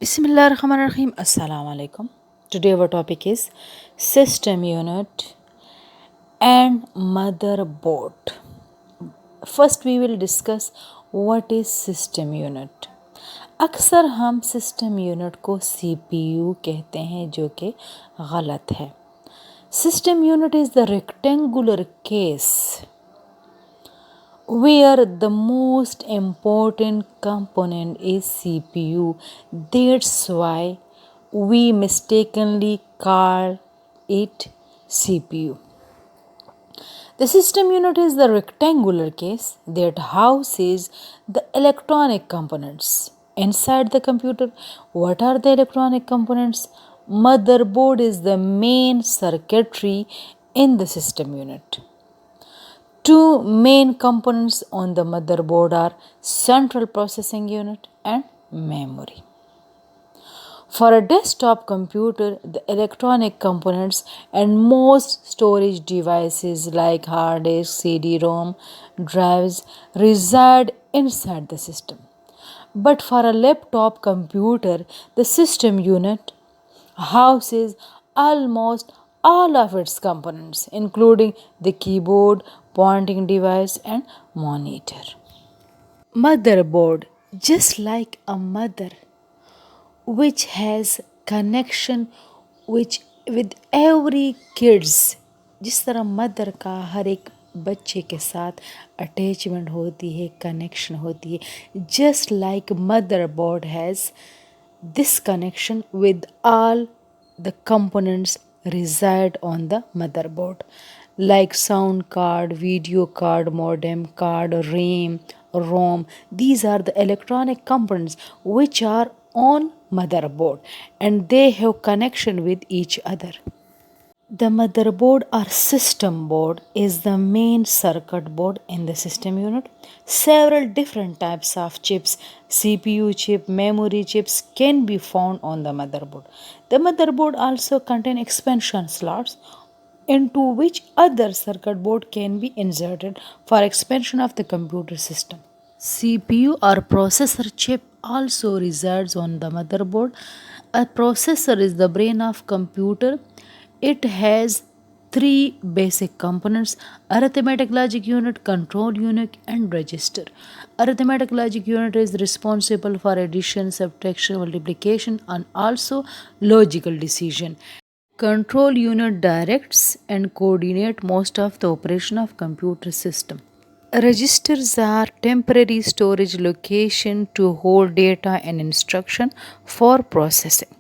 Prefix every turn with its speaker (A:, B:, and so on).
A: Bismillahirrahmanirrahim. Assalamu alaikum. Today our topic is system unit and motherboard. First we will discuss what is system unit. अक्सर हम system unit को CPU कहते हैं जो कि गलत है. System unit is the rectangular case where the most important component is CPU. That's why we mistakenly call it CPU. The system unit is the rectangular case that houses the electronic components inside the computer. What are the electronic components? Motherboard is the main circuitry in the system unit. Two main components on the motherboard are central processing unit and memory. For a desktop computer, the electronic components and most storage devices like hard disk, CD-ROM, drives reside inside the system. But for a laptop computer, the system unit houses almost all of its components, including the keyboard, pointing device, and monitor. Motherboard, just like a mother, which has connection with every kids. जिस तरह mother का हर एक बच्चे के साथ attachment होती है, connection होती है, just like motherboard has this connection with all the components reside on the motherboard like sound card, video card, modem card, RAM, ROM. These are the electronic components which are on motherboard and they have connection with each other. The motherboard or system board is the main circuit board in the system unit. Several different types of chips, CPU chip, memory chips can be found on the motherboard. The motherboard also contains expansion slots into which other circuit board can be inserted for expansion of the computer system. CPU or processor chip also resides on the motherboard. A processor is the brain of computer. It has three basic components: arithmetic logic unit, control unit, and register. Arithmetic logic unit is responsible for addition, subtraction, multiplication, and also logical decision. Control unit directs and coordinates most of the operation of computer system. Registers are temporary storage location to hold data and instruction for processing.